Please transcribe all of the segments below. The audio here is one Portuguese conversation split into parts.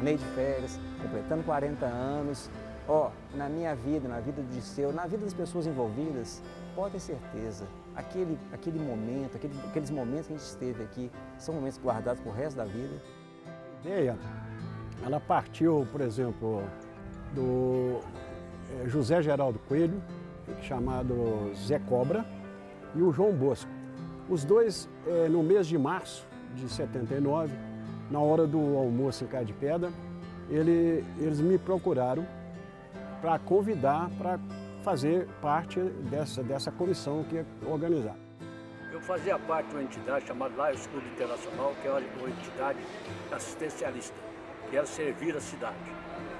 torneio de férias, completando 40 anos. Na minha vida, na vida do Disseu, na vida das pessoas envolvidas, pode ter certeza, aquele momento, aqueles momentos que a gente esteve aqui, são momentos guardados pro resto da vida. A ideia, ela partiu, por exemplo, do José Geraldo Coelho, chamado Zé Cobra, e o João Bosco. Os dois, no mês de março de 79, na hora do almoço em Caia de Pedra, eles me procuraram para convidar para fazer parte dessa comissão que ia organizar. Eu fazia parte de uma entidade chamada Lions Clube Internacional, que é uma entidade assistencialista, que era servir a cidade.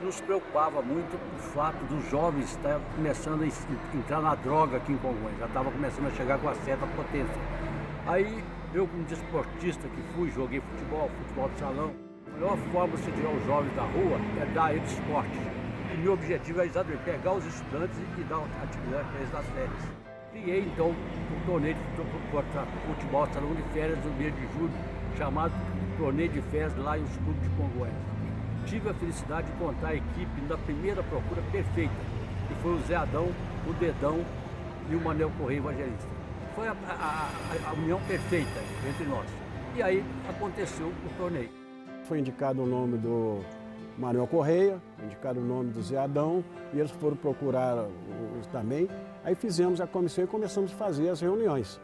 Nos preocupava muito o fato dos jovens estar começando a entrar na droga aqui em Congonhas, já estava começando a chegar com uma certa potência. Aí, eu como desportista que fui, joguei futebol de salão, a melhor forma de você tirar os jovens da rua é dar a eles esporte. E meu objetivo é exatamente pegar os estudantes e dar atividade para eles nas férias. Criei então um torneio de futebol de salão de férias no mês de julho, chamado Torneio de Férias Lions Clube de Congonhas. Tive a felicidade de contar a equipe na primeira procura perfeita, que foi o Zé Adão, o Dedão e o Manel Correia Evangelista. Foi a união perfeita entre nós. E aí aconteceu o torneio. Foi indicado o nome do Manuel Correia, indicado o nome do Zé Adão, e eles foram procurar também. Aí fizemos a comissão e começamos a fazer as reuniões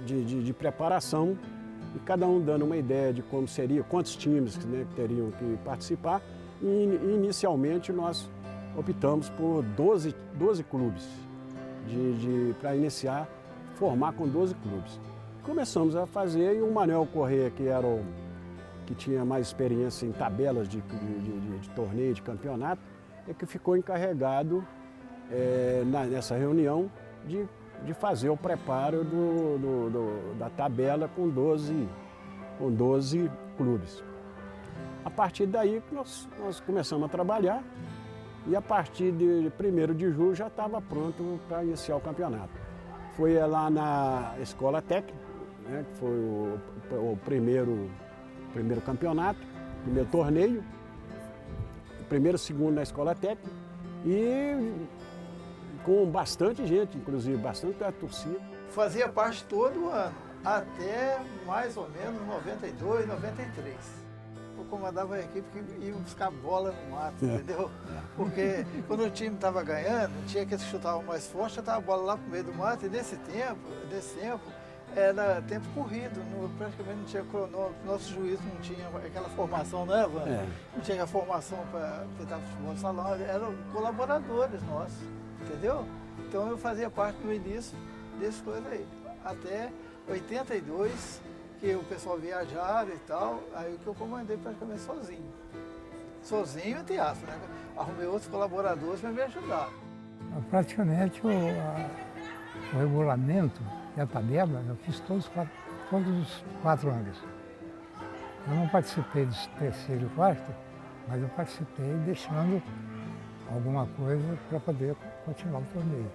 de preparação, e cada um dando uma ideia de como seria, quantos times, né, teriam que participar. E inicialmente nós optamos por 12 clubes, para iniciar, formar com 12 clubes. Começamos a fazer, e o Manuel Correia, que tinha mais experiência em tabelas de torneio, de campeonato, é que ficou encarregado nessa reunião de fazer o preparo da tabela com 12 clubes. A partir daí nós começamos a trabalhar, e a partir de 1º de julho já estava pronto para iniciar o campeonato. Foi lá na Escola Técnica, né, que foi o primeiro campeonato, primeiro torneio, primeiro, segundo na Escola Técnica, e com bastante gente, inclusive bastante da torcida. Fazia parte todo ano, até mais ou menos 92, 93. Eu comandava a equipe que ia buscar bola no mato, entendeu? Porque quando o time estava ganhando, tinha que chutar mais forte, chutava a bola lá pro meio do mato, e nesse tempo era tempo corrido, praticamente não tinha cronômetro, nosso juiz não tinha aquela formação, né, Wanda? Não tinha a formação para tentar futebol de salão, eram colaboradores nossos, entendeu? Então eu fazia parte no início dessas coisas aí, até 82, que o pessoal viajaram e tal, aí que eu comandei praticamente sozinho. Sozinho, entre aspas, né? Arrumei outros colaboradores para me ajudar. Praticamente o regulamento e a tabela eu fiz todos os 4 anos. Eu não participei dos 3º e 4º, mas eu participei deixando alguma coisa para poder continuar o torneio.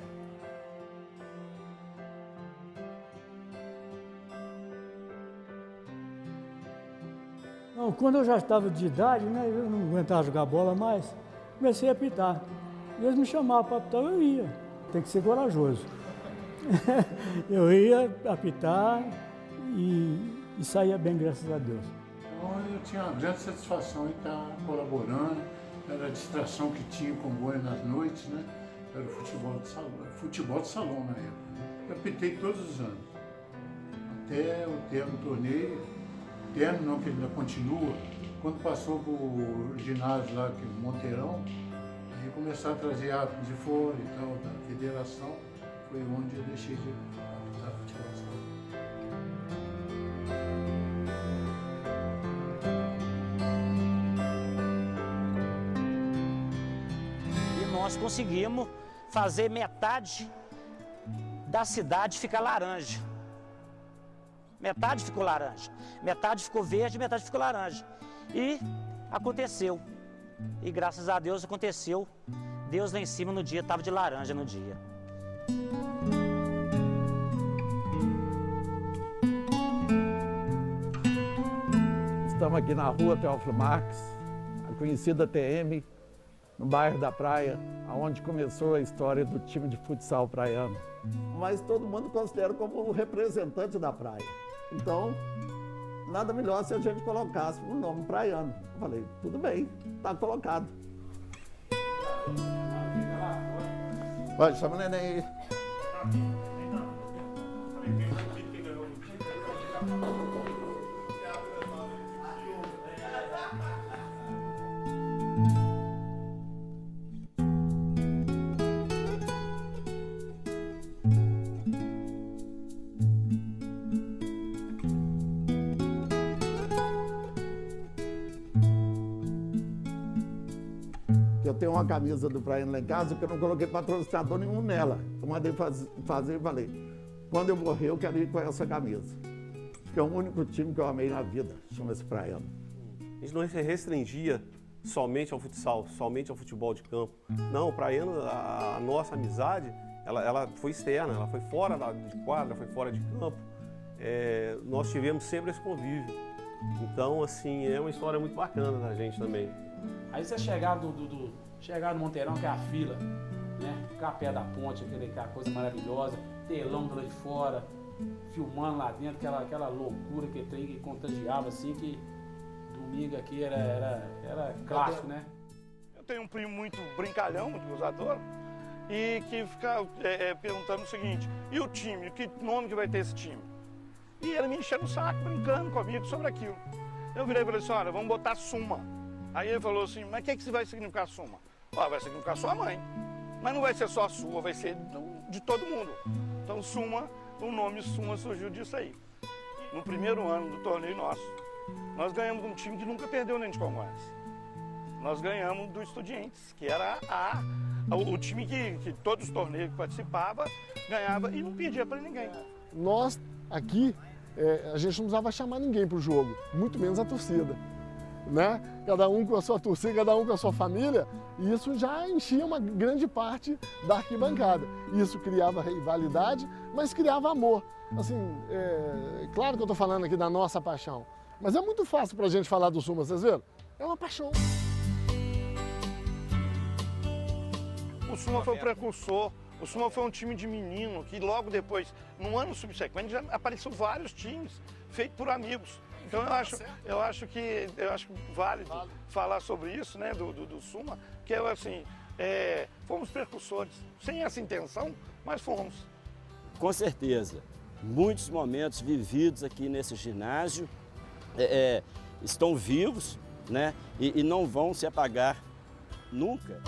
Então, quando eu já estava de idade, né, eu não aguentava jogar bola mais, comecei a apitar. E eles me chamavam para apitar, eu ia. Tem que ser corajoso. Eu ia apitar e saía bem, graças a Deus. Então eu tinha uma grande satisfação em estar colaborando, era a distração que tinha com o Congonhas nas noites, né? Era o futebol de salão na época. Eu apitei todos os anos, até o termo do torneio, termo não, que ele ainda continua. Quando passou para o ginásio lá, que é o Monteirão, aí começaram a trazer árbitros de fora e tal, da federação, foi onde eu deixei de apitar futebol de salão. Nós conseguimos fazer metade da cidade ficar laranja. Metade ficou laranja, metade ficou verde, metade ficou laranja. E aconteceu. E graças a Deus aconteceu. Deus lá em cima no dia estava de laranja no dia. estamos aqui na rua Teófilo Marques, a conhecida TM, no bairro da Praia, onde começou a história do time de futsal praiano. Mas todo mundo considera como o representante da praia. Então, nada melhor se a gente colocasse o nome praiano. Eu falei, tudo bem, está colocado. Vai, chama o neném aí. Eu tenho uma camisa do Praiano lá em casa que eu não coloquei patrocinador nenhum nela. Eu mandei fazer e falei, quando eu morrer eu quero ir com essa camisa. Que é o único time que eu amei na vida, chama-se Praiano. A gente não se restringia somente ao futsal, somente ao futebol de campo. Não, o Praiano, a nossa amizade, ela foi externa, ela foi fora de quadra, foi fora de campo. Nós tivemos sempre esse convívio. Então, assim, é uma história muito bacana da gente também. Aí você chegava chegava no Monteirão, que é a fila, né? Ficar a pé da ponte, aquela coisa maravilhosa, telão do lado de fora, filmando lá dentro, aquela loucura que contagiava, assim, que domingo aqui era clássico, né? Eu tenho um primo muito brincalhão, muito gozador, e que fica perguntando o seguinte, e o time, que nome que vai ter esse time? E ele me enchendo o saco, brincando comigo sobre aquilo. Eu virei e falei assim, olha, vamos botar Suma. Aí ele falou assim, mas o que vai significar Suma? Vai significar sua mãe. Mas não vai ser só a sua, vai ser de todo mundo. Então Suma, o nome Suma surgiu disso aí. No primeiro ano do torneio nosso, nós ganhamos um time que nunca perdeu nem de Congonhas. Nós ganhamos do Estudiantes, que era o time que todos os torneios que participava ganhava e não perdia para ninguém. Nós aqui, a gente não precisava chamar ninguém para o jogo, muito menos a torcida. Né? Cada um com a sua torcida, cada um com a sua família, e isso já enchia uma grande parte da arquibancada. Isso criava rivalidade, mas criava amor. Assim, claro que eu estou falando aqui da nossa paixão, mas é muito fácil para a gente falar do Suma, vocês viram? É uma paixão. O Suma foi o precursor, o Suma foi um time de menino que logo depois, no ano subsequente, já apareceu vários times feitos por amigos. Então eu acho válido falar sobre isso, né, do Suma, que assim, fomos precursores, sem essa intenção, mas fomos. Com certeza, muitos momentos vividos aqui nesse ginásio estão vivos, né, e não vão se apagar nunca.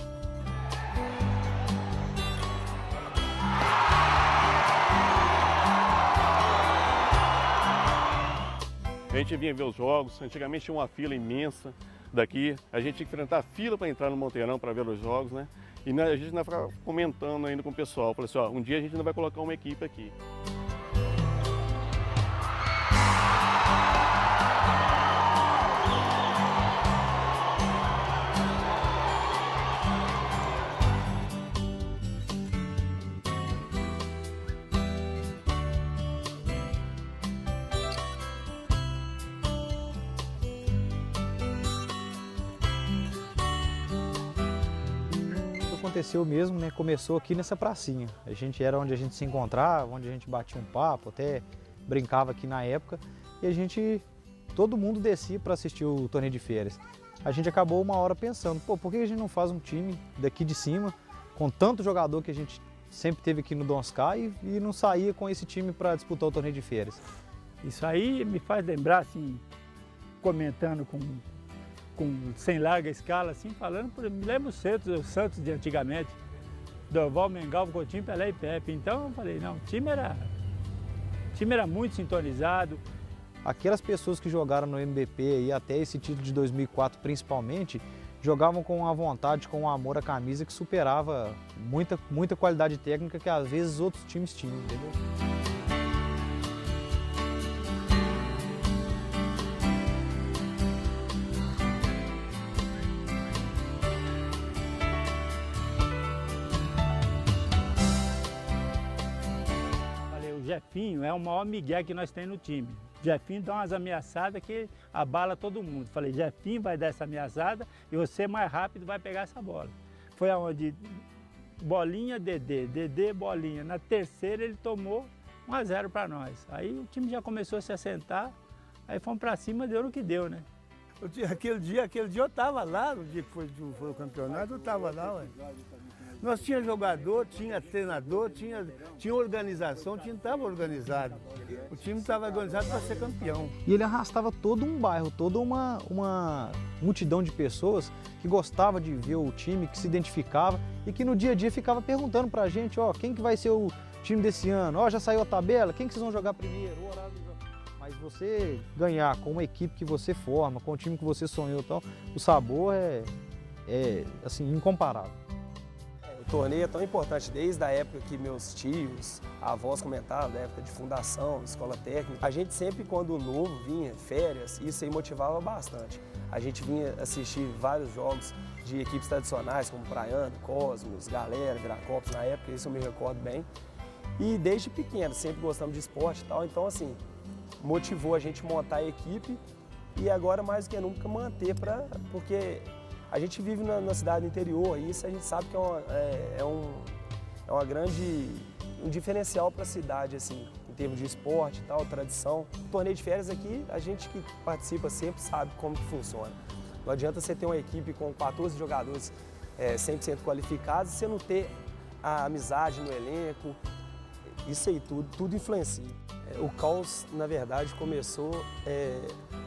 A gente vinha ver os jogos, antigamente tinha uma fila imensa daqui, a gente tinha que enfrentar fila para entrar no Monteirão para ver os jogos, né? E a gente ainda ficava comentando ainda com o pessoal, falei assim, ó, um dia a gente ainda vai colocar uma equipe aqui. Aconteceu mesmo, né? Começou aqui nessa pracinha. A gente era onde a gente se encontrava, onde a gente batia um papo, até brincava aqui na época. E todo mundo descia para assistir o torneio de férias. A gente acabou uma hora pensando, por que a gente não faz um time daqui de cima, com tanto jogador que a gente sempre teve aqui no Dom Oscar e não saía com esse time para disputar o torneio de férias. Isso aí me faz lembrar, assim, comentando sem larga escala, assim, falando, me lembro os Santos de antigamente, Dorval, Mengal, Coutinho, Pelé e Pepe. Então eu falei, não, o time era muito sintonizado. Aquelas pessoas que jogaram no MBP e até esse título de 2004 principalmente, jogavam com uma vontade, com um amor à camisa que superava muita qualidade técnica que às vezes outros times tinham, entendeu? O Jefinho é o maior migué que nós temos no time. Jefinho dá umas ameaçadas que abala todo mundo. Falei, Jefinho vai dar essa ameaçada e você mais rápido vai pegar essa bola. Foi aonde bolinha, Dedê, bolinha. Na terceira ele tomou 1-0 para nós. Aí o time já começou a se assentar, aí fomos para cima, deu no que deu, né? Aquele dia eu estava lá, no dia que foi o campeonato, eu estava lá, ué. Nós tinha jogador, tinha treinador, tinha organização, o time estava organizado. O time estava organizado para ser campeão. E ele arrastava todo um bairro, toda uma multidão de pessoas que gostava de ver o time, que se identificava e que no dia a dia ficava perguntando pra gente, ó, quem que vai ser o time desse ano? Ó, já saiu a tabela? Quem que vocês vão jogar primeiro? O horário do jogo. Mas você ganhar com uma equipe que você forma, com o time que você sonhou e tal, o sabor é assim, incomparável. O torneio é tão importante desde a época que meus tios, avós comentavam, da época de fundação, escola técnica. A gente sempre, quando novo, vinha, férias, isso aí motivava bastante. A gente vinha assistir vários jogos de equipes tradicionais, como Praiano, Cosmos, Galera, Viracopos, na época, isso eu me recordo bem. E desde pequeno, sempre gostamos de esporte e tal, então assim, motivou a gente montar a equipe e agora mais do que nunca manter, porque a gente vive na cidade do interior e isso a gente sabe que é uma grande diferencial para a cidade, assim, em termos de esporte e tal, tradição. O torneio de férias aqui, a gente que participa sempre sabe como que funciona. Não adianta você ter uma equipe com 14 jogadores 100% qualificados e você não ter a amizade no elenco. Isso aí tudo influencia. O caos, na verdade, começou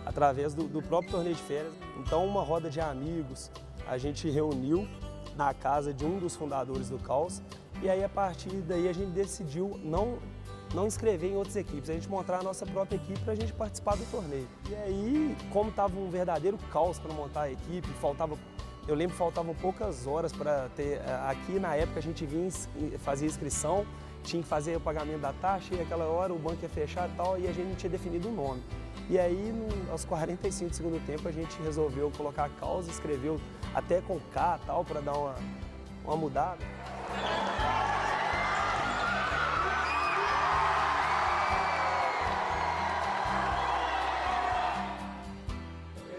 através do próprio torneio de férias. Então, uma roda de amigos, a gente reuniu na casa de um dos fundadores do caos e aí, a partir daí, a gente decidiu não inscrever em outras equipes, a gente montar a nossa própria equipe para a gente participar do torneio. E aí, como estava um verdadeiro caos para montar a equipe, eu lembro que faltavam poucas horas para ter... Aqui, na época, a gente fazia inscrição, tinha que fazer o pagamento da taxa e aquela hora o banco ia fechar e tal, e a gente não tinha definido o nome. E aí, aos 45 do segundo tempo, a gente resolveu colocar a causa, escreveu até com K e tal, para dar uma mudada.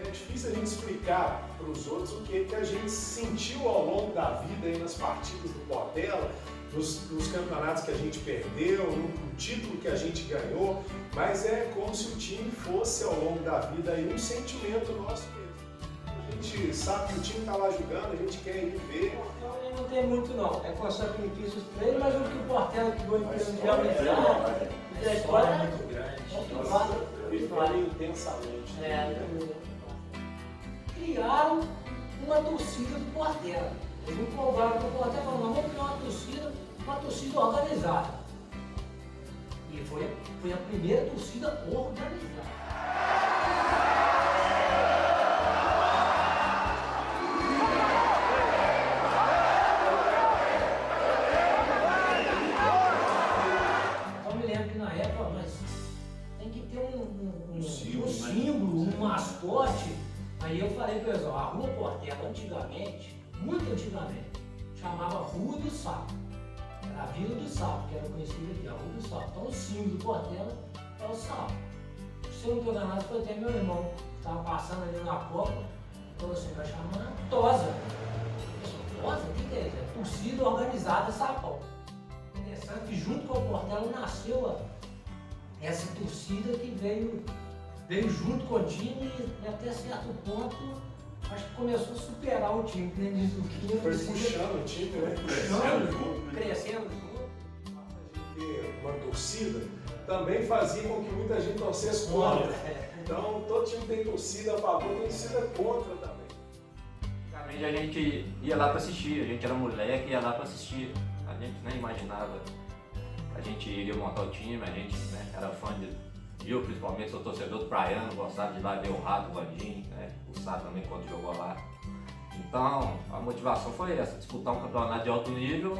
É difícil a gente explicar para os outros o que a gente sentiu ao longo da vida aí nas partidas do Portela, nos campeonatos que a gente perdeu, no título que a gente ganhou, mas é como se o time fosse ao longo da vida aí um sentimento nosso mesmo. A gente sabe que o time está lá jogando, a gente quer ir ver. Não tem muito não, é com sacrifícios para ele, mas o que o Portela que ganhou em termos de amizade, a história é muito grande. Viveram intensamente. Criaram uma torcida do Portela. Eles me convidaram para o Portela e falaram, nós vamos criar uma torcida organizada. E foi a primeira torcida organizada. Eu me lembro que na época, mas tem que ter um símbolo, um mascote. Aí eu falei para eles, a Rua Portela antigamente, muito antigamente, chamava Rua do Sapo. Era a Vila do Sapo, que era conhecida aqui, a Rua do Sapo. Então o símbolo do Portela é o sapo. Se eu não estou enganado, foi até meu irmão, que estava passando ali na Copa, falou assim, vai chamar Tosa. Eu falei, Tosa? O que é isso? É torcida organizada Sapão. Interessante que junto com o Portela nasceu essa torcida que veio junto com o time e até certo ponto acho que começou a superar o time, que nem diz o que foi puxando o time, né? Crescendo junto. Ter uma torcida também fazia com que muita gente torcesse contra. Então todo time tem torcida a favor, tem torcida contra também. Antigamente a gente ia lá para assistir, a gente era moleque e ia lá para assistir. A gente nem imaginava que a gente iria montar o time, a gente era fã eu principalmente sou torcedor do Praiano, gostava de ir lá ver o Rato, o Vandinho, o Sá também quando jogou lá. Então a motivação foi essa, disputar um campeonato de alto nível,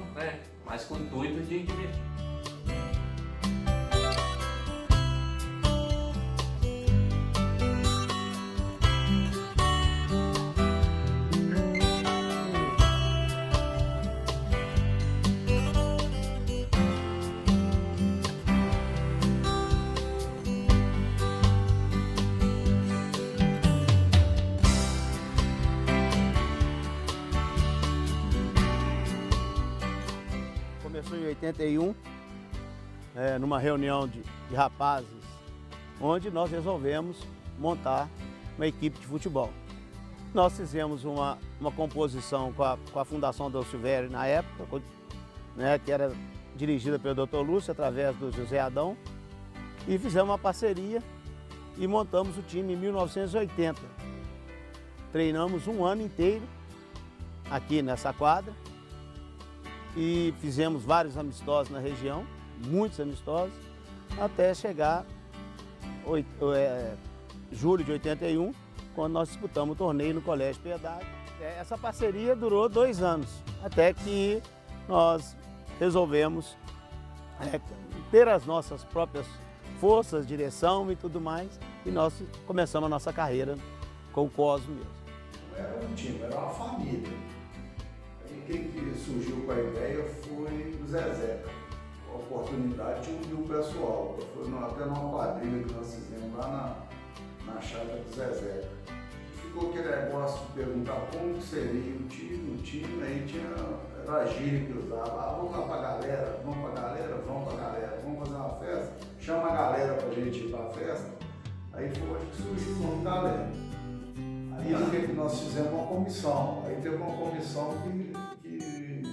mas com o intuito de divertir. 81, numa reunião de rapazes, onde nós resolvemos montar uma equipe de futebol. Nós fizemos uma composição com a Fundação Dom Silvério na época, né, que era dirigida pelo Dr. Lúcio, através do José Adão, e fizemos uma parceria e montamos o time em 1980. Treinamos um ano inteiro aqui nessa quadra e fizemos vários amistosos na região, muitos amistosos, até chegar julho de 81, quando nós disputamos o torneio no Colégio Piedade. Essa parceria durou 2 anos, até que nós resolvemos ter as nossas próprias forças, direção e tudo mais, e nós começamos a nossa carreira com o Cosmo mesmo. Não era um time, era uma família. Aí quem que surgiu com a ideia foi o Zezé. A oportunidade de unir o pessoal. Foi até numa quadrilha que nós fizemos lá na chácara do Zezé. Ficou aquele negócio de perguntar como que seria o time, aí era a gíria que usava. Vamos lá pra galera, vamos pra galera, vamos fazer uma festa, chama a galera pra gente ir pra festa. Aí foi que surgiu o nome Galera. Aí o que nós fizemos uma comissão, aí teve uma comissão que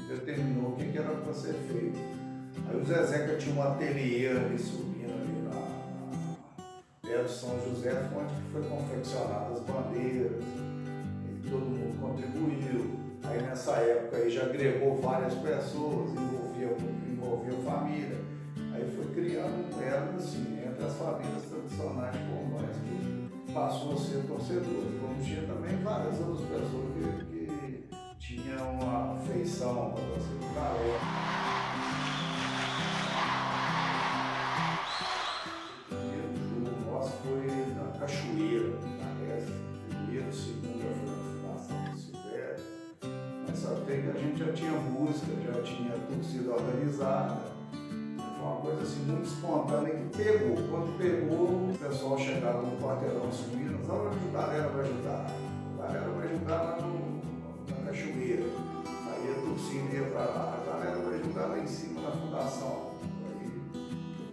determinou o que era para ser feito. Aí o Zezeca tinha um ateliê ali subindo ali perto de São José, onde foi confeccionadas as bandeiras, e todo mundo contribuiu. Aí nessa época aí já agregou várias pessoas, envolveu família. Aí foi criando um elo assim, entre as famílias tradicionais como nós, que passou a ser torcedores, como tinha também várias outras pessoas que tinham uma afeição para torcer pro Galera. Foi na Cachoeira, primeiro, segunda foi na Fundação do Silvério, mas até que a gente já tinha música, já tinha torcida organizada, foi uma coisa assim muito espontânea que pegou. Quando pegou, o pessoal chegava no quarteirão subindo, onde a galera vai ajudar? A galera vai ajudar lá na Cachoeira, aí a torcida ia para lá, a galera vai ajudar lá em cima na Fundação. Aí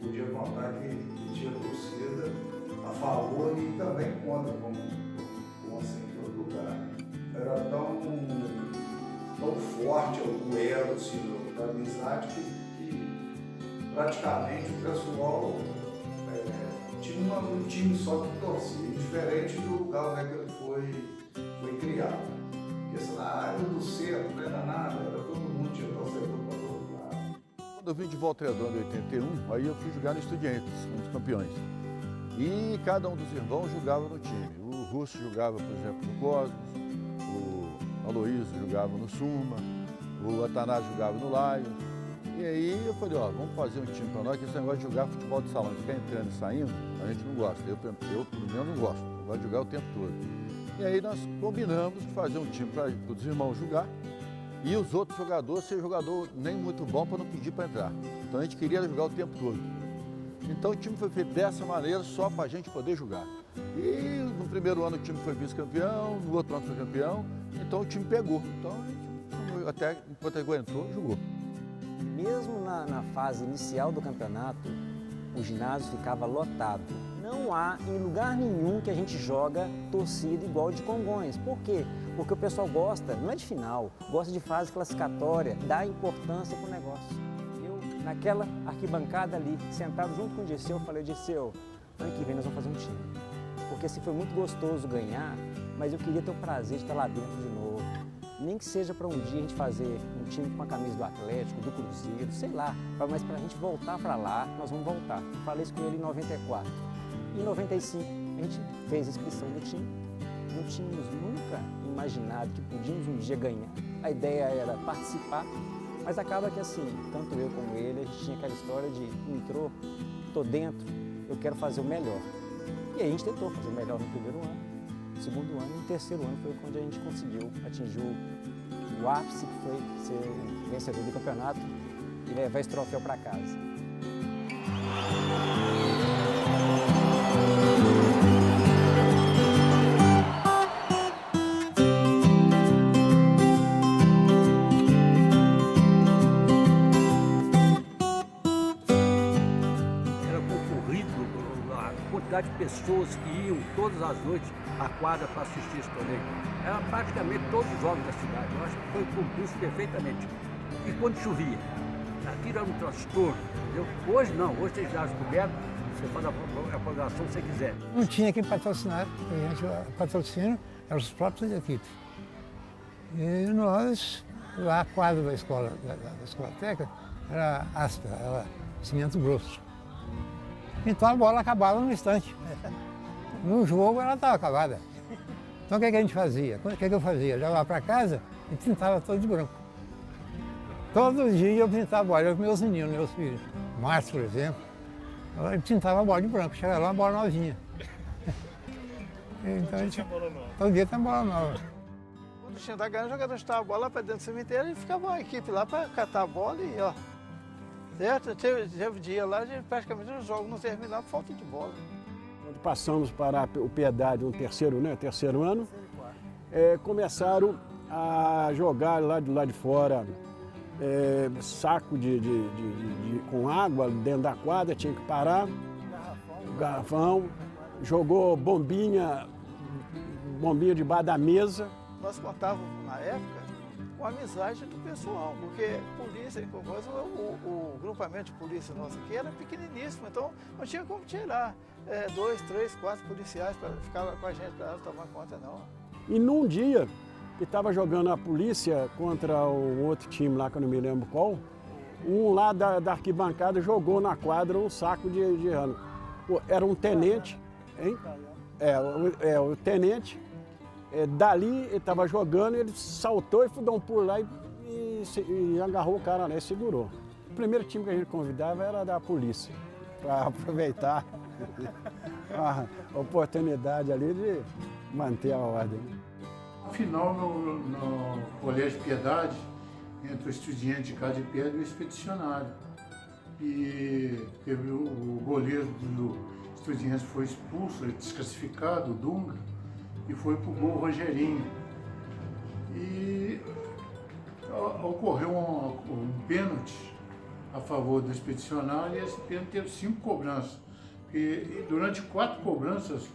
eu podia contar que tinha torcida a favor e também contra, como assim em todo lugar. Era tão forte o duelo assim, da amizade que praticamente o pessoal tinha um time só que torcia, diferente do lugar onde ele foi criado. Porque essa área do centro não era nada, era todo mundo tinha torcedor para todo lado. Quando eu vim de Volta Redonda em 81, aí eu fui jogar no Estudiantes, um dos campeões. E cada um dos irmãos jogava no time. O Russo jogava, por exemplo, no Cosmos, o Aloysio jogava no Suma, o Atanásio jogava no Lions. E aí eu falei, vamos fazer um time para nós, que esse negócio de jogar futebol de salão, ficar entrando e saindo, a gente não gosta. Eu pelo menos, não gosto, eu gosto de jogar o tempo todo. E aí nós combinamos de fazer um time para os irmãos jogar e os outros jogadores ser jogador nem muito bom para não pedir para entrar. Então a gente queria jogar o tempo todo. Então o time foi feito dessa maneira só para a gente poder jogar. E no primeiro ano o time foi vice-campeão, no outro ano foi campeão, então o time pegou. Então a gente, até enquanto aguentou, jogou. Mesmo na fase inicial do campeonato, o ginásio ficava lotado. Não há em lugar nenhum que a gente joga torcida igual de Congonhas. Por quê? Porque o pessoal gosta, não é de final, gosta de fase classificatória, dá importância para o negócio. Naquela arquibancada ali, sentado junto com o Dirceu, eu falei, Dirceu, ano que vem nós vamos fazer um time. Porque assim, foi muito gostoso ganhar, mas eu queria ter o prazer de estar lá dentro de novo. Nem que seja para um dia a gente fazer um time com a camisa do Atlético, do Cruzeiro, sei lá. Mas para a gente voltar para lá, nós vamos voltar. Falei isso com ele em 94. Em 95, a gente fez a inscrição do time. Não tínhamos nunca imaginado que podíamos um dia ganhar. A ideia era participar. Mas acaba que assim, tanto eu como ele, a gente tinha aquela história de entrou, tô dentro, eu quero fazer o melhor. E aí a gente tentou fazer o melhor no primeiro ano, no segundo ano e no terceiro ano foi quando a gente conseguiu atingir o ápice, que foi ser o vencedor do campeonato e levar esse troféu para casa. pessoas que iam todas as noites à quadra para assistir esse torneio. Era praticamente todos os homens da cidade. Eu acho que foi cumprido perfeitamente. E quando chovia, aquilo era um transtorno, entendeu? Hoje não, hoje tem ginásio coberto, você faz a programação que você quiser. Não tinha quem patrocinar, o patrocínio eram os próprios equipes. E nós, lá a quadra da escola técnica, era áspera, era cimento grosso. Então a bola acabava no instante. No jogo ela estava acabada. Então o que a gente fazia? O que eu fazia? Jogava para casa e pintava todo de branco. Todo dia eu pintava a bola, eu com meus meninos, meus filhos. Márcio, por exemplo, eu pintava a bola de branco, chegava lá uma bola novinha. Então a gente, todo dia tem bola nova. Quando tinha da ganhando, o jogador estava a bola lá para dentro do cemitério e ficava uma equipe lá para catar a bola e ó. Certo? Teve dia lá, praticamente os jogos não terminavam por falta de bola. Quando passamos para o Piedade, um terceiro ano, começaram a jogar lá do lado de fora saco com água dentro da quadra, tinha que parar, garrafão, jogou bombinha debaixo da mesa. Nós contávamos na época com a amizade do pessoal, porque polícia, o grupamento de polícia nosso aqui era pequeniníssimo, então não tinha como tirar 2, 3, 4 policiais para ficar com a gente para tomar conta, não. E num dia que estava jogando a polícia contra o outro time lá, que eu não me lembro qual, um lá da arquibancada jogou na quadra um saco de ano. Era um tenente, hein? O tenente. Dali ele estava jogando, ele saltou e foi dar um pulo lá e agarrou o cara lá e segurou. O primeiro time que a gente convidava era da polícia, para aproveitar a oportunidade ali de manter a ordem. Final no Colégio Piedade, entre o estudiante de Casa de Pedra e o expedicionário. E teve o goleiro do estudiante foi expulso, desclassificado, o Dunga, e foi pro gol Rogerinho. E ocorreu um pênalti a favor do expedicionário e esse pênalti teve 5 cobranças. E durante 4 cobranças,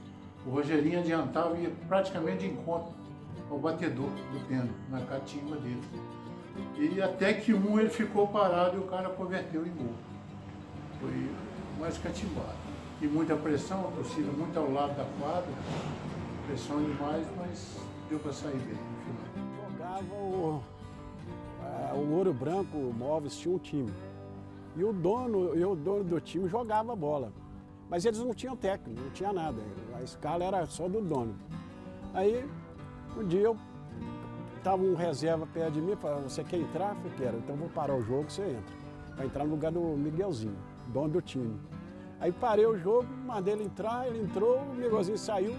o Rogerinho adiantava e ia praticamente de encontro ao batedor do pênalti, na catimba dele. E até que ele ficou parado e o cara converteu em gol. Foi mais catimbado. E muita pressão, a torcida muito ao lado da quadra, pressão demais, mas deu para sair bem no final. Jogava o Ouro Branco Móveis tinha um time. E o dono do time jogava a bola. Mas eles não tinham técnico, não tinha nada. A escala era só do dono. Aí, um dia estava um reserva perto de mim, falou, você quer entrar? Eu falei, quero, então vou parar o jogo, você entra. Vai entrar no lugar do Miguelzinho, dono do time. Aí parei o jogo, mandei ele entrar, ele entrou, o Miguelzinho saiu,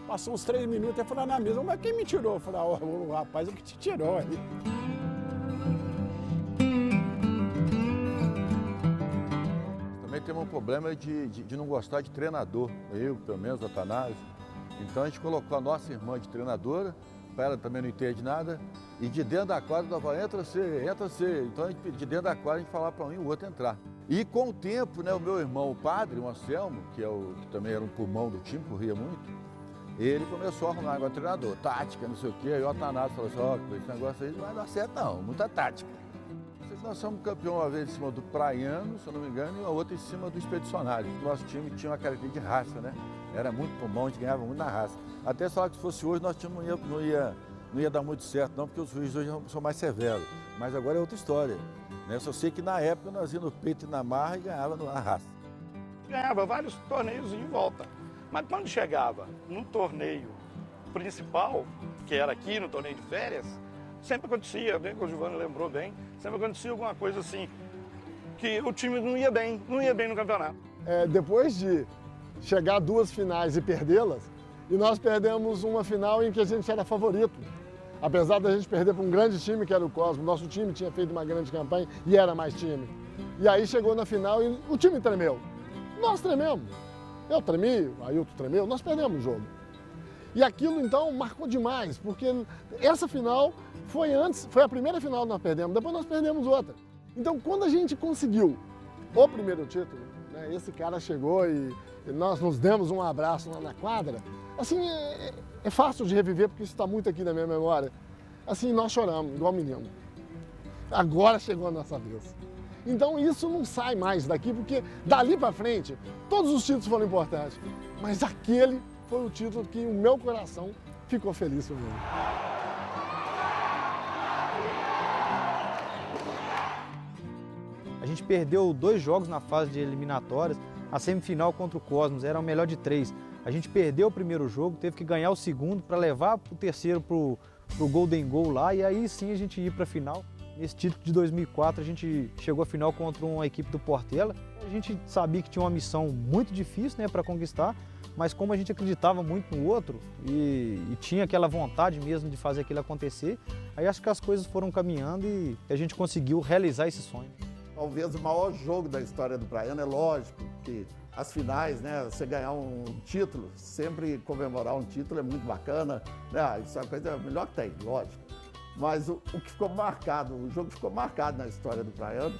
passou uns 3 minutos, ele falou na mesa, mas quem me tirou? Eu falei, o rapaz é que te tirou aí. Também temos um problema de não gostar de treinador, eu, pelo menos, o Atanásio. Então a gente colocou a nossa irmã de treinadora, ela também não entende nada, e de dentro da quadra ela falava, entra você. Então de dentro da quadra a gente falava para um e o outro entrar. E com o tempo, né, o meu irmão, o padre, o Anselmo, que também era um pulmão do time, corria muito, ele começou a arrumar agora treinador, tática, não sei o quê, e o Atanásio falou assim, esse negócio aí não vai dar certo não, muita tática. Nós somos campeão uma vez em cima do Praiano, se eu não me engano, e a outra em cima do Expedicionário. Nosso time tinha uma característica de raça, né? Era muito pulmão, a gente ganhava muito na raça. Até só que se fosse hoje, nosso time não ia dar muito certo, não, porque os juízes hoje são mais severos. Mas agora é outra história. Né? Eu só sei que na época nós íamos no peito e na marra e ganhava na raça. Ganhava vários torneios em volta. Mas quando chegava no torneio principal, que era aqui no torneio de férias, sempre acontecia, bem que o Giovanni lembrou bem, sempre acontecia alguma coisa assim, que o time não ia bem no campeonato. Depois de chegar a 2 finais e perdê-las, e nós perdemos uma final em que a gente era favorito. Apesar da gente perder para um grande time, que era o Cosmo, nosso time tinha feito uma grande campanha e era mais time. E aí chegou na final e o time tremeu. Nós trememos. Eu tremi, o Ailton tremeu, nós perdemos o jogo. E aquilo, então, marcou demais, porque essa final foi a primeira final que nós perdemos, depois nós perdemos outra. Então, quando a gente conseguiu o primeiro título, né, esse cara chegou e nós nos demos um abraço lá na quadra, assim, é fácil de reviver, porque isso está muito aqui na minha memória. Assim, nós choramos, igual menino. Agora chegou a nossa vez. Então isso não sai mais daqui, porque dali para frente, todos os títulos foram importantes. Mas aquele foi o título que o meu coração ficou feliz por mim. A gente perdeu 2 jogos na fase de eliminatórias. A semifinal contra o Cosmos era o melhor de 3. A gente perdeu o primeiro jogo, teve que ganhar o segundo para levar o terceiro pro Golden Goal lá, e aí sim a gente ia para a final. Nesse título de 2004 a gente chegou à final contra uma equipe do Portela. A gente sabia que tinha uma missão muito difícil, né, para conquistar, mas como a gente acreditava muito no outro e tinha aquela vontade mesmo de fazer aquilo acontecer, aí acho que as coisas foram caminhando e a gente conseguiu realizar esse sonho. Talvez o maior jogo da história do Praiano, é lógico que as finais, né, você ganhar um título, sempre comemorar um título é muito bacana, né, isso é a coisa melhor que tem, lógico. Mas o que ficou marcado, o jogo que ficou marcado na história do Praiano,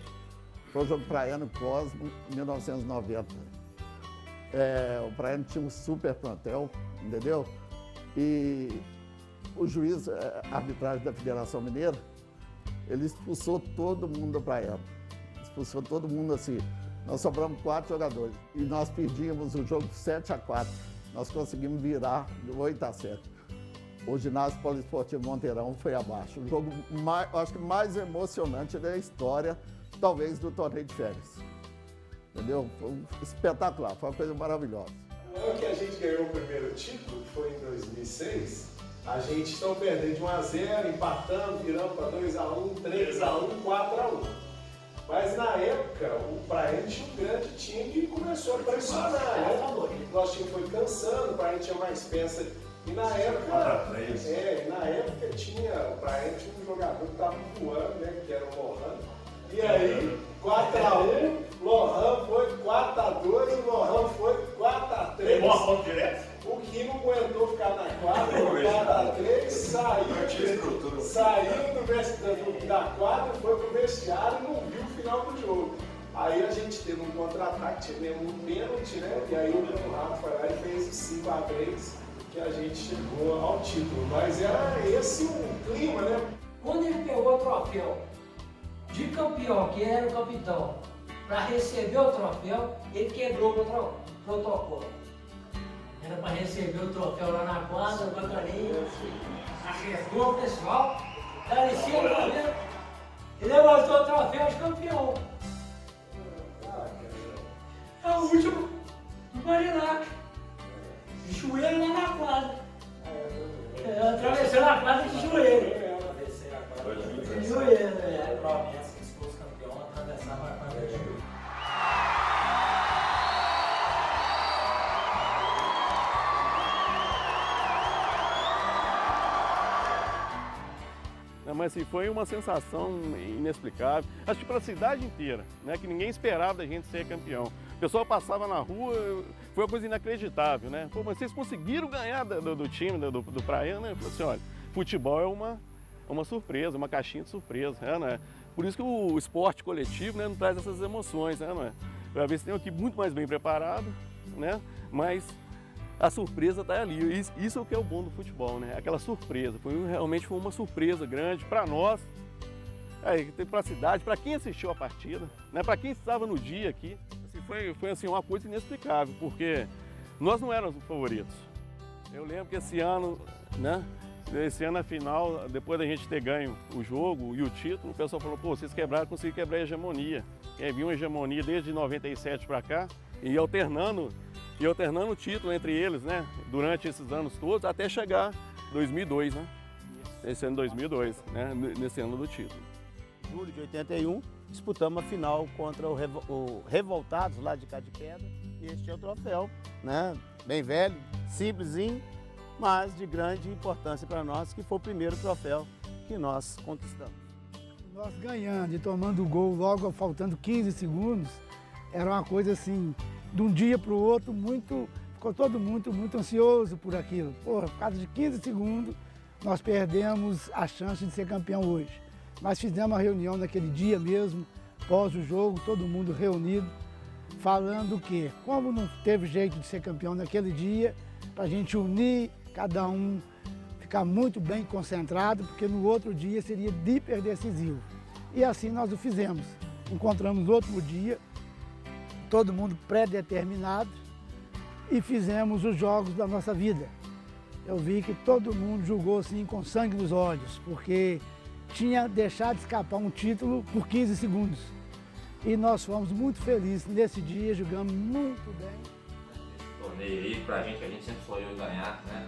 foi o jogo Praiano Cosmo, em 1990. O Praiano tinha um super plantel, entendeu? E o juiz, a arbitragem da Federação Mineira, ele expulsou todo mundo do Praiano. Expulsou todo mundo assim. Nós sobramos 4 jogadores e nós perdíamos o jogo 7-4. Nós conseguimos virar de 8-7. O ginásio poliesportivo Monteirão foi abaixo. O jogo, acho que mais emocionante da história, talvez, do torneio de férias. Entendeu? Foi espetacular, foi uma coisa maravilhosa. O ano que a gente ganhou o primeiro título, que foi em 2006, a gente estão perdendo de 1-0, empatando, virando para 2-1, 3-1, 4-1. Mas na época, o Praiano tinha um grande time que começou a pressionar, né? Nosso time foi cansando, o Praiano tinha mais peça. E na época, o Praiano tinha um jogador que estava voando, né? Que era o Lohan. E aí, 4-1, Lohan foi 4-2, o Lohan foi 4-3. O que não aguentou ficar na quadra, 4-3, saiu da quadra, foi pro vestiário e não viu o final do jogo. Aí a gente teve um contra-ataque, tivemos um pênalti, né? E aí o Bruno Rato foi lá e fez 5-3, que a gente chegou ao título. Mas era esse o clima, né? Quando ele pegou o troféu de campeão, que era o capitão, para receber o troféu, ele quebrou o protocolo. Era para receber o troféu lá na quadra, o bacaninho, acertou o pessoal, parecia pra ver, e levantou o troféu de campeão. É o último do Marinac, de joelho lá na quadra. Atravessando a quadra de joelho. De joelho, né? A promessa que se fosse campeão, atravessava a quadra de joelho. Mas assim, foi uma sensação inexplicável, acho que para a cidade inteira, né, que ninguém esperava da gente ser campeão. O pessoal passava na rua, foi uma coisa inacreditável, né? Pô, mas vocês conseguiram ganhar do time, do Praiano, né? Eu falei assim, olha, futebol é uma surpresa, uma caixinha de surpresa, né? Por isso que o esporte coletivo, né, não traz essas emoções, né? Não é? Às vezes tem uma equipe muito mais bem preparado, né? Mas a surpresa está ali. Isso é o que é o bom do futebol, né? Aquela surpresa. Realmente foi uma surpresa grande para nós, para a cidade, para quem assistiu a partida, né? Para quem estava no dia aqui. Assim, foi assim, uma coisa inexplicável, porque nós não éramos os favoritos. Eu lembro que esse ano, né? Esse ano, na final, depois da gente ter ganho o jogo e o título, o pessoal falou, pô, vocês conseguiram quebrar a hegemonia. Havia uma hegemonia desde 97 para cá, e alternando o título entre eles, né? Durante esses anos todos, até chegar 2002, né? Esse ano 2002, né? Nesse ano do título. Em julho de 81, disputamos a final contra o Revoltados, lá de Cá de Pedra, e este é o troféu, né? Bem velho, simplesinho, mas de grande importância para nós, que foi o primeiro troféu que nós conquistamos. Nós ganhando e tomando o gol logo faltando 15 segundos, era uma coisa assim, de um dia para o outro, ficou todo mundo muito ansioso por aquilo. Porra, por causa de 15 segundos, nós perdemos a chance de ser campeão hoje. Mas fizemos uma reunião naquele dia mesmo, pós o jogo, todo mundo reunido, falando que, como não teve jeito de ser campeão naquele dia, para a gente unir cada um, ficar muito bem concentrado, porque no outro dia seria hiper decisivo. E assim nós o fizemos. Encontramos no outro dia, todo mundo pré-determinado, e fizemos os jogos da nossa vida. Eu vi que todo mundo jogou assim com sangue nos olhos, porque tinha deixado de escapar um título por 15 segundos. E nós fomos muito felizes nesse dia, jogamos muito bem. Esse torneio aí, pra gente, que a gente sempre sonhou em ganhar, né?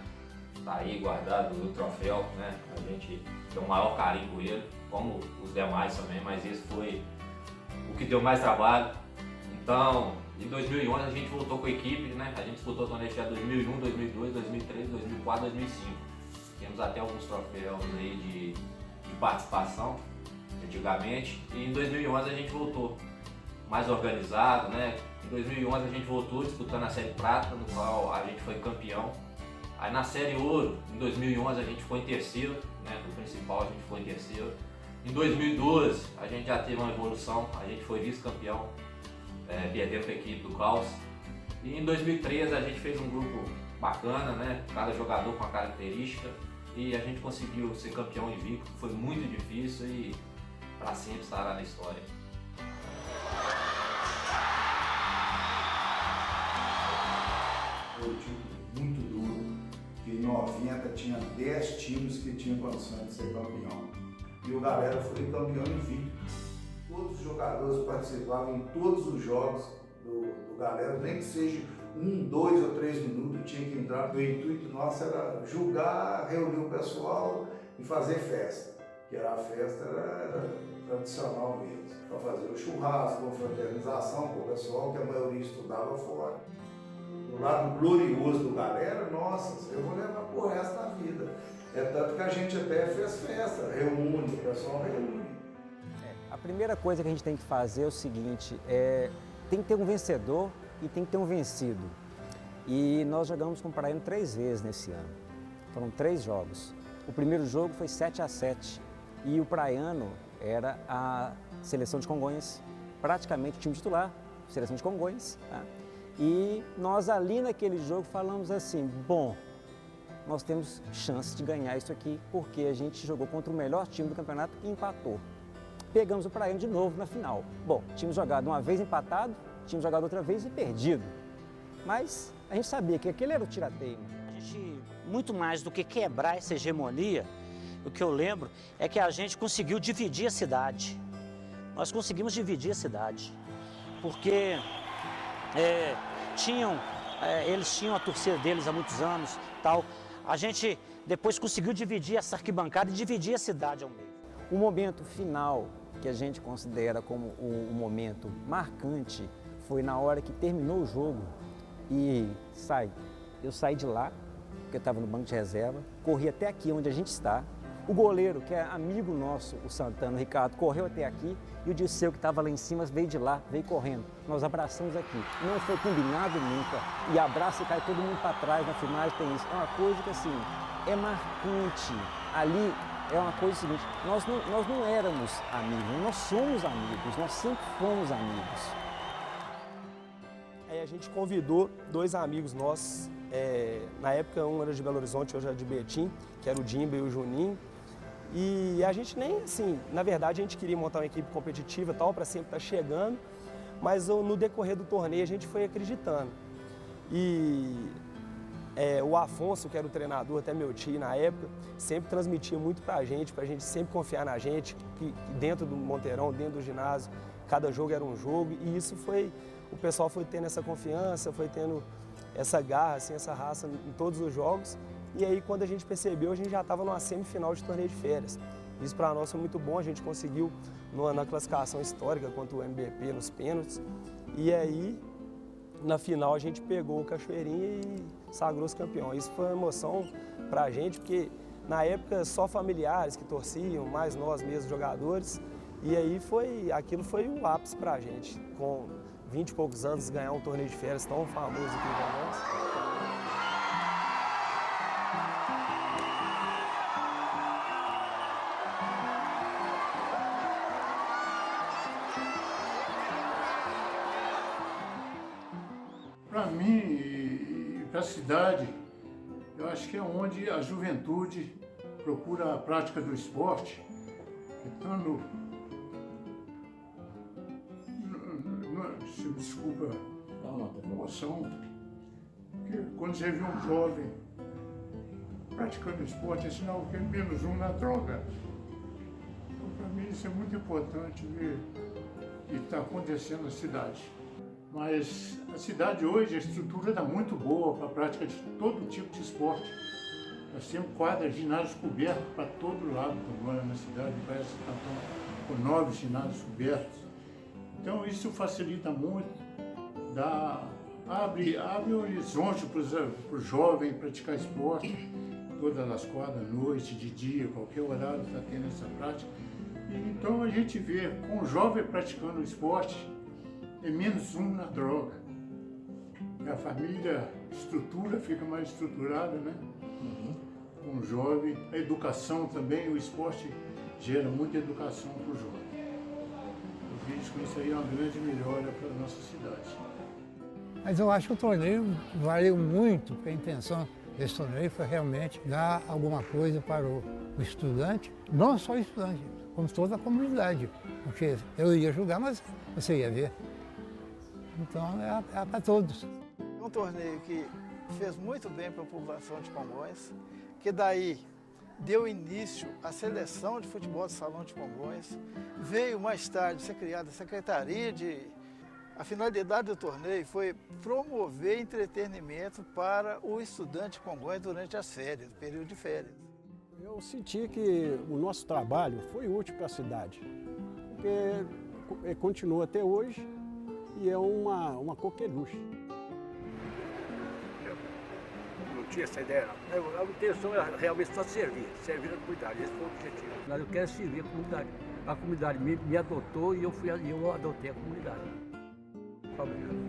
Tá aí guardado o troféu, né? A gente tem o maior carinho por ele, como os demais também, mas esse foi o que deu mais trabalho. Então, em 2011 a gente voltou com a equipe, né? A gente disputou o torneio de 2001, 2002, 2003, 2004, 2005. Temos até alguns troféus aí de participação, antigamente. E em 2011 a gente voltou mais organizado, né? Em 2011 a gente voltou disputando a Série Prata, no qual a gente foi campeão. Aí na Série Ouro, em 2011 a gente ficou em terceiro, né? No principal a gente ficou em terceiro. Em 2012 a gente já teve uma evolução, a gente foi vice-campeão. Perdendo para a equipe do Caos. E em 2013 a gente fez um grupo bacana, né? Cada jogador com uma característica, e a gente conseguiu ser campeão invicto. Foi muito difícil e para sempre estará na história. Foi um time muito duro, que em 90 tinha 10 times que tinham condições de ser campeão. E o Galera foi campeão invicto. Todos os jogadores participavam em todos os jogos do Galera, nem que seja 1, 2 ou 3 minutos, tinha que entrar. O intuito nosso era julgar, reunir o pessoal e fazer festa, que era a festa era tradicional mesmo, para fazer o churrasco, a fraternização com o pessoal, que a maioria estudava fora. O lado glorioso do Galera, nossa, eu vou levar pro resto da vida. É tanto que a gente até fez festa, reúne, o pessoal reúne. A primeira coisa que a gente tem que fazer é o seguinte, tem que ter um vencedor e tem que ter um vencido. E nós jogamos com o Praiano 3 vezes nesse ano. Foram 3 jogos. O primeiro jogo foi 7-7 e o Praiano era a seleção de Congonhas, praticamente o time titular, seleção de Congonhas. Tá? E nós ali naquele jogo falamos assim, bom, nós temos chance de ganhar isso aqui porque a gente jogou contra o melhor time do campeonato e empatou. Pegamos o Praiano de novo na final. Bom, tínhamos jogado uma vez empatado, tínhamos jogado outra vez e perdido. Mas a gente sabia que aquele era o tirateio. A gente, muito mais do que quebrar essa hegemonia, o que eu lembro é que a gente conseguiu dividir a cidade. Nós conseguimos dividir a cidade. Porque eles tinham a torcida deles há muitos anos, tal. A gente depois conseguiu dividir essa arquibancada e dividir a cidade ao meio. O momento final que a gente considera como um momento marcante foi na hora que terminou o jogo e eu saí de lá, porque eu estava no banco de reserva, corri até aqui onde a gente está. O goleiro, que é amigo nosso, o Santana, o Ricardo, correu até aqui e o Dirceu, que estava lá em cima, veio de lá, veio correndo. Nós abraçamos aqui. Não foi combinado nunca. E abraça e cai todo mundo para trás, na filmagem tem isso. É uma coisa que assim, é marcante. Ali é uma coisa seguinte, nós não éramos amigos, nós somos amigos, nós sempre fomos amigos. Aí a gente convidou 2 amigos nossos, na época um era de Belo Horizonte, outro era de Betim, que era o Dimba e o Juninho. E a gente nem, assim, na verdade a gente queria montar uma equipe competitiva e tal, para sempre estar chegando, mas no decorrer do torneio a gente foi acreditando. E o Afonso, que era o treinador, até meu tio na época, sempre transmitia muito pra gente sempre confiar na gente, que dentro do Monteirão, dentro do ginásio, cada jogo era um jogo, e isso o pessoal foi tendo essa confiança, foi tendo essa garra, assim, essa raça em todos os jogos, e aí quando a gente percebeu, a gente já estava numa semifinal de torneio de férias. Isso para nós foi muito bom, a gente conseguiu na classificação histórica contra o MBP nos pênaltis, e aí na final a gente pegou o Cachoeirinha e sagrou-se campeão. Isso foi uma emoção pra gente, porque na época só familiares que torciam, mais nós mesmos jogadores, e aí aquilo foi um ápice pra gente, com 20 e poucos anos ganhar um torneio de férias tão famoso aqui em Congonhas. mim e para a cidade, eu acho que é onde a juventude procura a prática do esporte, então, desculpa a emoção, porque quando você vê um jovem praticando esporte, é sinal que é menos um na droga. Então, para mim, isso é muito importante ver o que está acontecendo na cidade. Mas a cidade hoje, a estrutura está muito boa para a prática de todo tipo de esporte. Nós temos quadras, ginásios cobertos para todo lado agora na cidade, parece que estão com 9 ginásios cobertos. Então isso facilita muito, abre horizonte para o jovem praticar esporte, todas as quadras, noite, de dia, qualquer horário está tendo essa prática. E, então a gente vê, com o jovem praticando o esporte, é menos um na droga. E a família, estrutura fica mais estruturada, né? Com o jovem, a educação também, o esporte gera muita educação para o jovem. Eu vejo que isso aí é uma grande melhora para a nossa cidade. Mas eu acho que o torneio valeu muito, porque a intenção desse torneio foi realmente dar alguma coisa para o estudante, não só o estudante, como toda a comunidade. Porque eu ia jogar, mas você ia ver. Então é para todos. É um torneio que fez muito bem para a população de Congonhas, que daí deu início à seleção de futebol de salão de Congonhas. Veio mais tarde ser criada a Secretaria de... A finalidade do torneio foi promover entretenimento para o estudante de Congonhas durante as férias, período de férias. Eu senti que o nosso trabalho foi útil para a cidade, porque continua até hoje e é uma coqueluche. Não tinha essa ideia, não. A intenção era realmente só servir a comunidade, esse foi o objetivo. Eu quero servir a comunidade. A comunidade me adotou e eu adotei a comunidade. Obrigado.